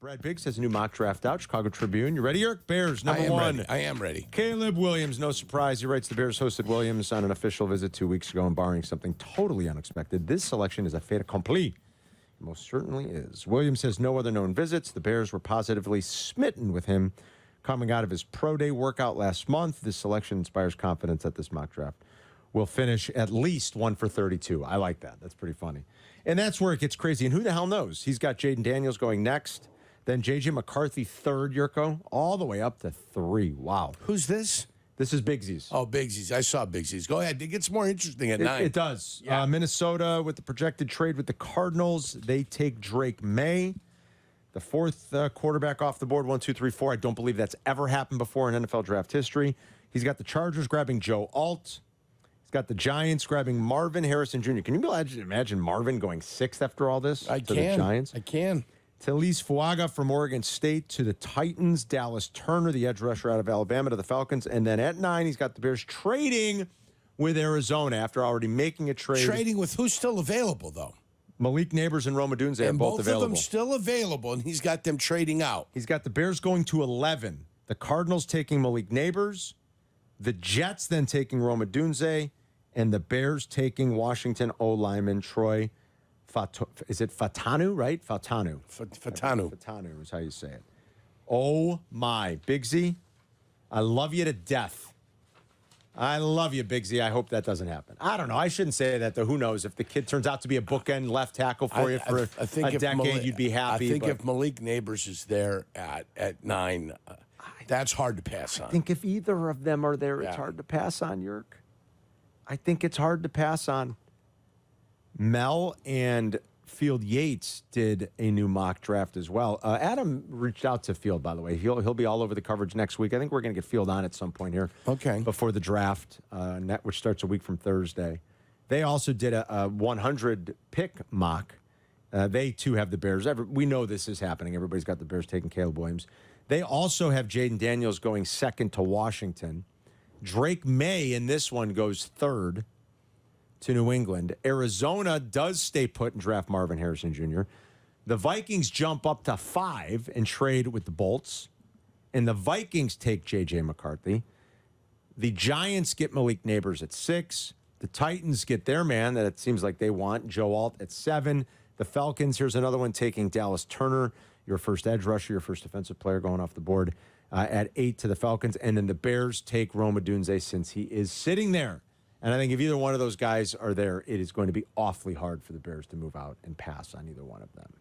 Brad Biggs has a new mock draft out. Chicago Tribune. You ready, Eric? Bears, number one. Ready. I am ready. Caleb Williams, no surprise. He writes the Bears hosted Williams on an official visit 2 weeks ago and barring something totally unexpected. This selection is a fait accompli. It most certainly is. Williams has no other known visits. The Bears were positively smitten with him coming out of his pro day workout last month. This selection inspires confidence that this mock draft will finish at least 1 for 32. I like that. That's pretty funny. And that's where it gets crazy. And who the hell knows? He's got Jaden Daniels going next. Then J.J. McCarthy third, Jurko, all the way up to 3. Wow. Who's this? This is Biggsy's. Oh, Biggsy's. I saw Biggsy's. Go ahead. It gets more interesting at 9. It does. Yeah. Minnesota with the projected trade with the Cardinals. They take Drake May, the fourth quarterback off the board. 1, 2, 3, 4. I don't believe that's ever happened before in NFL draft history. He's got the Chargers grabbing Joe Alt. He's got the Giants grabbing Marvin Harrison Jr. Can you imagine Marvin going 6th after all this? I to can. The Giants? I can. Talise Fuaga from Oregon State to the Titans. Dallas Turner, the edge rusher out of Alabama, to the Falcons. And then at 9, he's got the Bears trading with Arizona after already making a trade. Trading with who's still available, though? Malik Neighbors and Roma Dunze are both available. Both of them still available, and he's got them trading out. He's got the Bears going to 11. The Cardinals taking Malik Neighbors. The Jets then taking Roma Dunze. And the Bears taking Washington O-lineman Troy is it Fatanu, right? Fatanu. Fatanu is how you say it. Oh, my. Biggsy, I love you to death. I love you, Biggsy. I hope that doesn't happen. I don't know. I shouldn't say that, though. Who knows? If the kid turns out to be a bookend left tackle for you for a decade, you'd be happy. I think if Malik Neighbors is there at 9, that's hard to pass on. I think if either of them are there, it's hard to pass on, Yerk. I think it's hard to pass on. Mel and Field Yates did a new mock draft as well. Adam reached out to Field, by the way. He'll be all over the coverage next week. I think we're going to get Field on at some point here. Okay. Before the draft, which starts a week from Thursday. They also did a 100 pick mock. They, too, have the Bears. We know this is happening. Everybody's got the Bears taking Caleb Williams. They also have Jaden Daniels going 2nd to Washington. Drake May in this one goes 3rd to New England. Arizona does stay put and draft Marvin Harrison Jr. The Vikings jump up to 5 and trade with the Bolts. And the Vikings take J.J. McCarthy. The Giants get Malik Neighbors at 6. The Titans get their man that it seems like they want, Joe Alt, at 7. The Falcons, here's another one, taking Dallas Turner, your first edge rusher, your first defensive player going off the board, at 8 to the Falcons. And then the Bears take Roma Dunze since he is sitting there. And I think if either one of those guys are there, it is going to be awfully hard for the Bears to move out and pass on either one of them.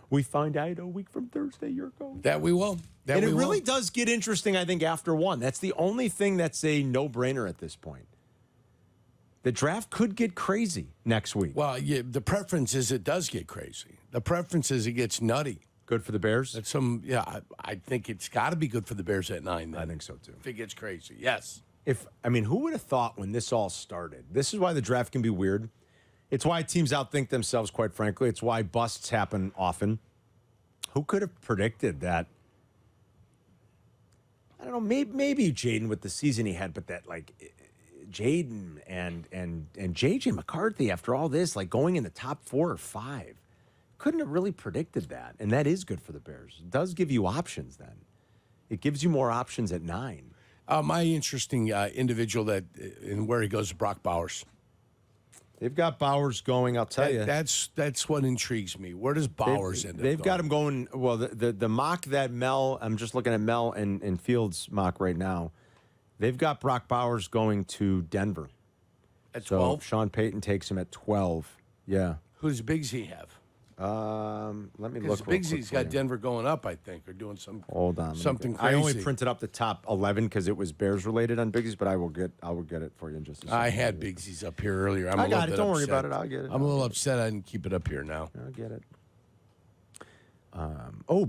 We find out a week from Thursday, Jurko. That we will. And it really does get interesting, I think, after 1. That's the only thing that's a no-brainer at this point. The draft could get crazy next week. Well, the preference is it does get crazy. The preference is it gets nutty. Good for the Bears? I think it's got to be good for the Bears at 9. Then. I think so, too. If it gets crazy, yes. Who would have thought when this all started? This is why the draft can be weird. It's why teams outthink themselves, quite frankly. It's why busts happen often. Who could have predicted that? I don't know, maybe Jaden with the season he had, but that, Jaden and J.J. McCarthy, after all this, going in the top 4 or 5. Couldn't have really predicted that, and that is good for the Bears. It does give you options then. It gives you more options at 9. My interesting individual and where he goes is Brock Bowers. They've got Bowers going, I'll tell you. That's what intrigues me. Where does Bowers end up They've got him going, well, the mock that Mel, I'm just looking at Mel and Fields' mock right now. They've got Brock Bowers going to Denver. At 12? So Sean Payton takes him at 12. Yeah. Who does Bigsy have? Let me look. Bigsy's got Denver going up, I think, or doing something crazy. I only printed up the top 11 because it was Bears related on Bigsy's, but I will get it for you in just a second. I had Bigsy's up here earlier. I got it. Don't worry about it. I'll get it. I'm a little upset I didn't keep it up here now. I'll get it.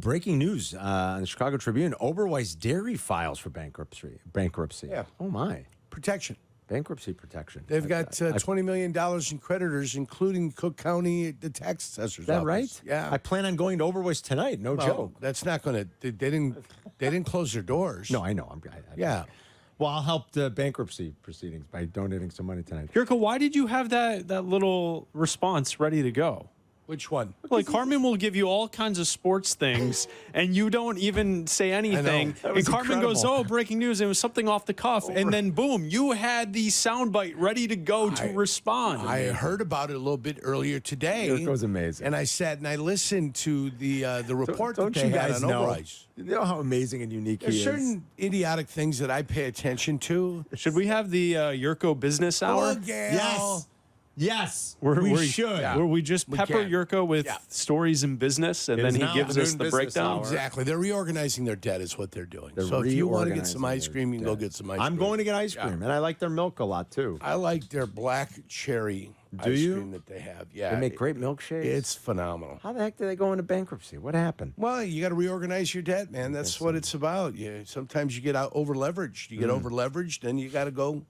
Breaking news on the Chicago Tribune: Oberweis Dairy files for bankruptcy. Yeah. Oh my. Protection. Bankruptcy protection. They've got $20 million in creditors, including Cook County, the tax assessor's Is that office. right? Yeah. I plan on going to Oberweis tonight. No joke. That's not going to. They didn't close their doors. No, I know. Yeah. Well, I'll help the bankruptcy proceedings by donating some money tonight. Jurko, why did you have that little response ready to go? Which one? Like Carmen will give you all kinds of sports things, and you don't even say anything. And Carmen goes, "Oh, breaking news!" It was something off the cuff, and then boom, you had the soundbite ready to go to respond. I heard about it a little bit earlier today. It was amazing, and I sat and I listened to the report don't that they you had guys on know? Overice. You know how amazing and unique There's he is. certain idiotic things that I pay attention to. Should we have the Jurko business hour? Oh, Gail. Yes. Yes, we we should. Where we just pepper can. Jurko with stories in business, and then he gives us the breakdown. Exactly. They're reorganizing their debt is what they're doing. They're so if you want to get reorganizing some ice cream, you can go their get some ice cream. I'm going to get ice cream, and I like their milk a lot, too. I like their black cherry ice cream that they have. Yeah. They make great milkshakes. It's phenomenal. How the heck did they go into bankruptcy? What happened? Well, you got to reorganize your debt, man. That's what it's about. Sometimes you get over leveraged. You get over leveraged, and you got to go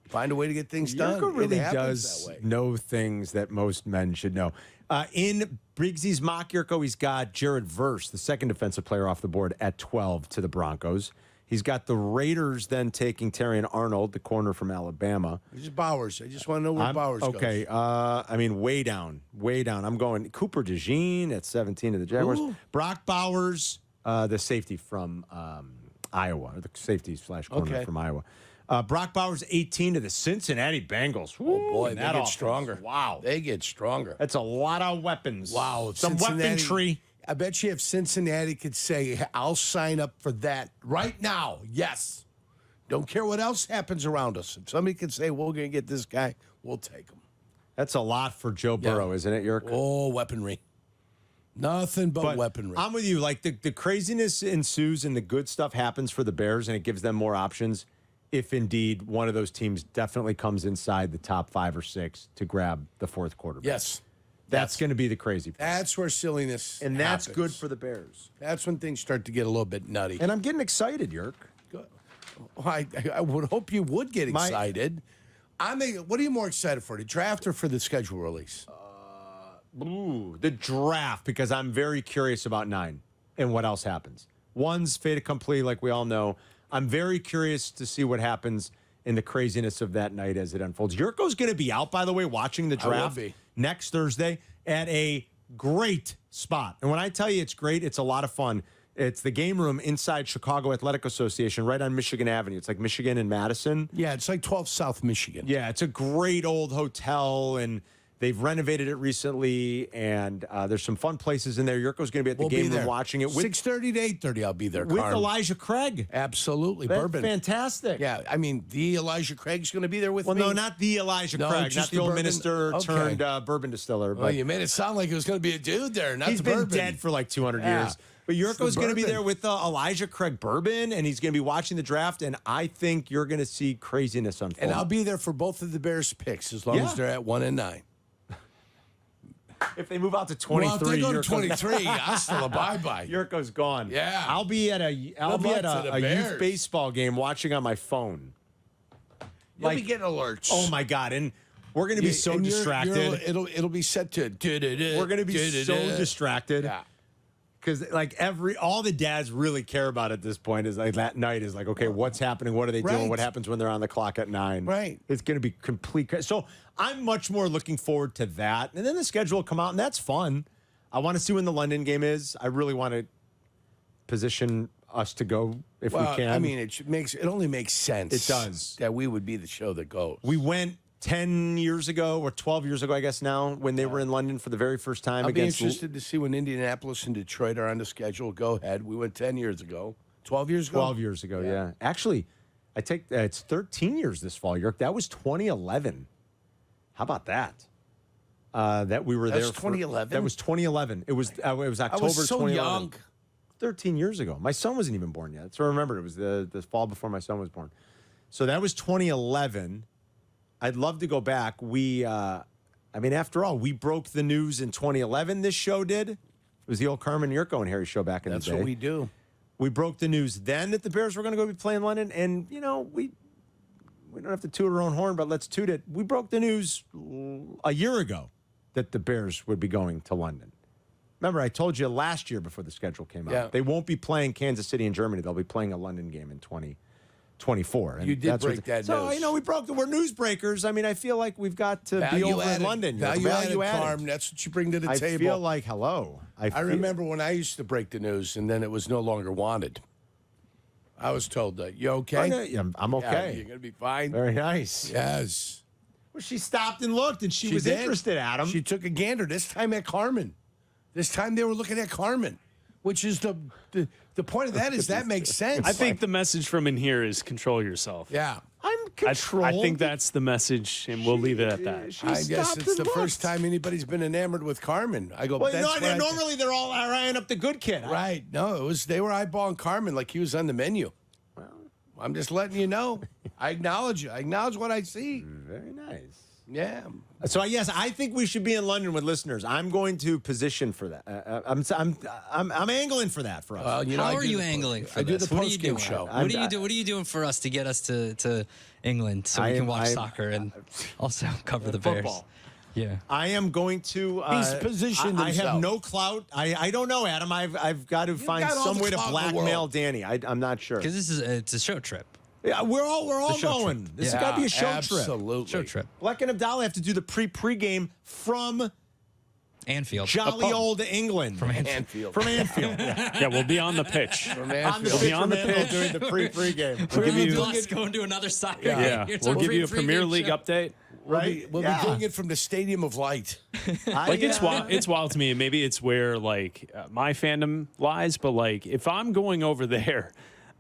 find a way to get things done. Jurko really It happens does that way. know things that most men should know. In Briggsy's mock Jurko, he's got Jared Verse, the second defensive player off the board, at 12 to the Broncos. He's got the Raiders then taking Terrion Arnold, the corner from Alabama. It's Bowers. I just want to know where Bowers goes. Okay, I mean, way down, way down. I'm going Cooper DeJean at 17 to the Jaguars. Ooh. Brock Bowers, the safety from Iowa, or the safety / corner from Iowa. Brock Bowers, 18 to the Cincinnati Bengals. Oh, boy, they get offense. stronger. Wow. They get stronger. That's a lot of weapons. Wow. Some weaponry. I bet you if Cincinnati could say, I'll sign up for that right now, yes. Don't care what else happens around us. If somebody could say, we're going to get this guy, we'll take him. That's a lot for Joe Burrow, isn't it, Jurko? Oh, weaponry. Nothing but weaponry. I'm with you. Like, the craziness ensues and the good stuff happens for the Bears, and it gives them more options if indeed one of those teams definitely comes inside the top 5 or 6 to grab the fourth quarterback. Yes. That's going to be the crazy part. That's where silliness And that's happens. good for the Bears. That's when things start to get a little bit nutty. And I'm getting excited, Jurk. Good. I would hope you would get excited. What are you more excited for, the draft or for the schedule release? Ooh, the draft, because I'm very curious about 9 and what else happens. 1's fait accompli, like we all know. I'm very curious to see what happens in the craziness of that night as it unfolds. Jurko's going to be out, by the way, watching the draft next Thursday at a great spot. And when I tell you it's great, it's a lot of fun. It's the game room inside Chicago Athletic Association right on Michigan Avenue. It's like Michigan and Madison. Yeah, it's like 12 South Michigan. Yeah, it's a great old hotel, and they've renovated it recently, and there's some fun places in there. Jurko's going to be at the game room watching it. 6:30 to 8:30, I'll be there, with Carm. Elijah Craig. Absolutely, That's bourbon. fantastic. Yeah, I mean, the Elijah Craig's going to be there with me. Well, no, not the Elijah Craig, just not the old bourbon? minister turned bourbon distiller. Well, you made it sound like it was going to be a dude there, not he's the been bourbon. dead for like 200 years. But Jurko's going to be there with Elijah Craig bourbon, and he's going to be watching the draft, and I think you're going to see craziness unfold. And I'll be there for both of the Bears picks as long as they're at 1 and 9. If they move out to 23, well, if they go to 23, I'm still a bye-bye. Jurko's gone. Yeah. I'll be at a youth baseball game watching on my phone. You'll be getting alerts. Oh my God. And we're going to be so distracted. It'll be set to we're going to be so distracted. Yeah. Because like all the dads really care about at this point is like that night is like, okay, what's happening? What are they doing? What happens when they're on the clock at 9? Right. It's going to be complete. So I'm much more looking forward to that. And then the schedule will come out, and that's fun. I want to see when the London game is. I really want to position us to go if we can. I mean, it only makes sense. It does. That we would be the show that goes. We went 10 years ago or 12 years ago, I guess now, when they were in London for the very first time. I'll be interested to see when Indianapolis and Detroit are on the schedule. Go ahead. We went 10 years ago. 12 years ago? 12 years ago, yeah. Actually, it's 13 years this fall, Jurk. That was 2011. How about that? That we were there. That's 2011? That was 2011. It was October I was so 2011. young. 13 years ago. My son wasn't even born yet. So I remember it was the fall before my son was born. So that was 2011. I'd love to go back. I mean, after all, we broke the news in 2011. This show did. It was the old Carmen and Jurko and Harry show back in the day. That's what we do. We broke the news then that the Bears were going to go be playing London, and you know we don't have to toot our own horn, but let's toot it. We broke the news a year ago that the Bears would be going to London. Remember, I told you last year before the schedule came out. Yeah. They won't be playing Kansas City and Germany. They'll be playing a London game in 24. And You did that's break that So, news. you know, we're newsbreakers. I mean, I feel like we've got to be over in London. Value added, Carm. That's what you bring to the table. I feel like, hello. I remember when I used to break the news, and then it was no longer wanted. I was told that. You okay? I'm okay. Yeah, you're going to be fine. Very nice. Yes. Well, she stopped and looked, and she was did. interested, Adam. She took a gander, this time at Carmen. This time they were looking at Carmen, which is the point of that is that makes sense. I think the message from in here is control yourself. Yeah. I'm controlled. I think that's the message, and we'll leave it at that. I guess it's the first time anybody's been enamored with Carmen. I go, Well, that's normally they're all eyeing up the good kid. Right. No, they were eyeballing Carmen like he was on the menu. Well, I'm just letting you know. I acknowledge you. I acknowledge what I see. Very nice. Yeah. So yes, I think we should be in London with listeners. I'm going to position for that. I'm angling for that for us. Well, you know, How are you angling for this? What are you doing? What are you doing for us to get us to England so we can watch soccer and also cover the Bears? Football. Yeah. I am going to. He's positioned I himself. have no clout. I don't know, Adam. I've got to find got all some the way to clout in the blackmail world. Danny. I'm not sure. Because it's a show trip. Yeah, we're all show going. trip. This has got to be a show trip. Absolutely. Show trip. Black and Abdallah have to do the pre-game from Anfield. jolly old England. From Anfield. From Anfield. Yeah. Yeah, we'll be on the pitch. From On the Anfield. We'll be pitch on from the Anfield pitch. doing the pre-game. We're give on you- the bus going to another soccer game. Yeah, It's we'll our give you a pre-game Premier League show. update. Right? We'll be doing it from the Stadium of Light. Like it's wild. It's wild to me. And maybe it's where like my fandom lies. But like if I'm going over there,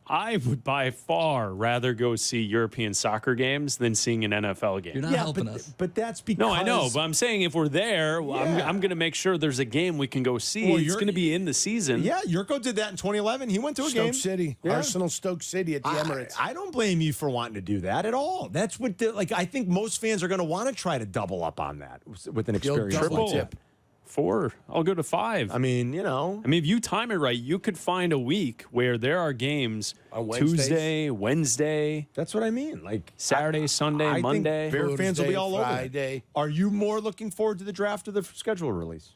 I would by far rather go see European soccer games than seeing an NFL game. You're not helping us. But that's because No, I know, but I'm saying if we're there, I'm going to make sure there's a game we can go see. Well, it's you're- going to be in the season. Yeah, Jurko did that in 2011. He went to a game. Stoke City. Yeah. Arsenal Stoke City at the Emirates. I don't blame you for wanting to do that at all. That's what I think most fans are going to want to try to double up on that with an experience. double like tip. that. 4. I'll go to 5. I mean, you know. I mean, if you time it right, you could find a week where there are games On Wednesdays? Tuesday, Wednesday, That's what I mean. Like Saturday, Sunday, I Monday. think Bear fans will be Thursday, all over Friday. it. Are you more looking forward to the draft or the schedule release?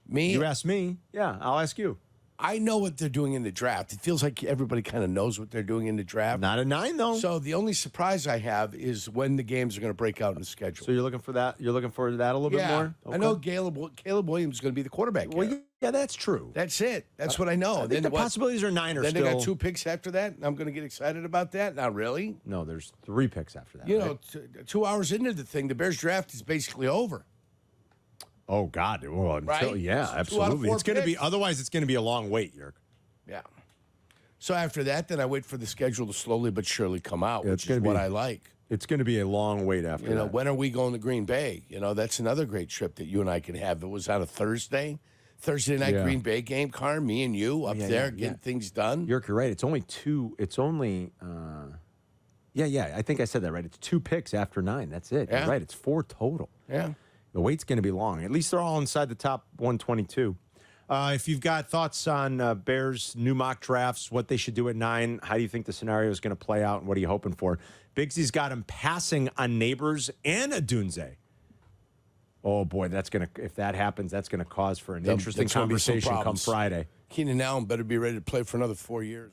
Me, You ask me. Yeah, I'll ask you. I know what they're doing in the draft. It feels like everybody kind of knows what they're doing in the draft. Not a 9 though. So the only surprise I have is when the games are going to break out in the schedule. So you're looking for that. You're looking forward to that a little bit more. I know Caleb Williams is going to be the quarterback. Well, here. yeah, that's true. That's it. That's what I know. I think the possibilities are 9 or Then still. they got 2 picks after that, and I'm going to get excited about that. Not really. No, there's 3 picks after that. You right? know, 2 hours into the thing, the Bears draft is basically over. Oh God. Well, Right? yeah, So 2 out of absolutely. 4 It's going to be. picks. Otherwise, it's going to be a long wait, Yerk. Yeah. So after that, then I wait for the schedule to slowly but surely come out, Yeah, which it's gonna is what be- I like. It's going to be a long wait after You know, that. when are we going to Green Bay? You know, that's another great trip that you and I could have. It was on a Thursday night Yeah. Green Bay game, Car, me and you up yeah, there yeah, getting yeah. things done. Yerk, you're right. It's only 2. It's only. Yeah. I think I said that right. It's 2 picks after 9. That's it. Yeah. You're right. It's 4 total. Yeah. The wait's going to be long. At least they're all inside the top 122. If you've got thoughts on Bears' new mock drafts, what they should do at 9, how do you think the scenario is going to play out, and what are you hoping for? Bigsy's got him passing on Neighbors and Adunze. Oh, boy, if that happens, that's going to cause for an interesting that's gonna be some conversation come problems. Friday. Keenan Allen better be ready to play for another 4 years.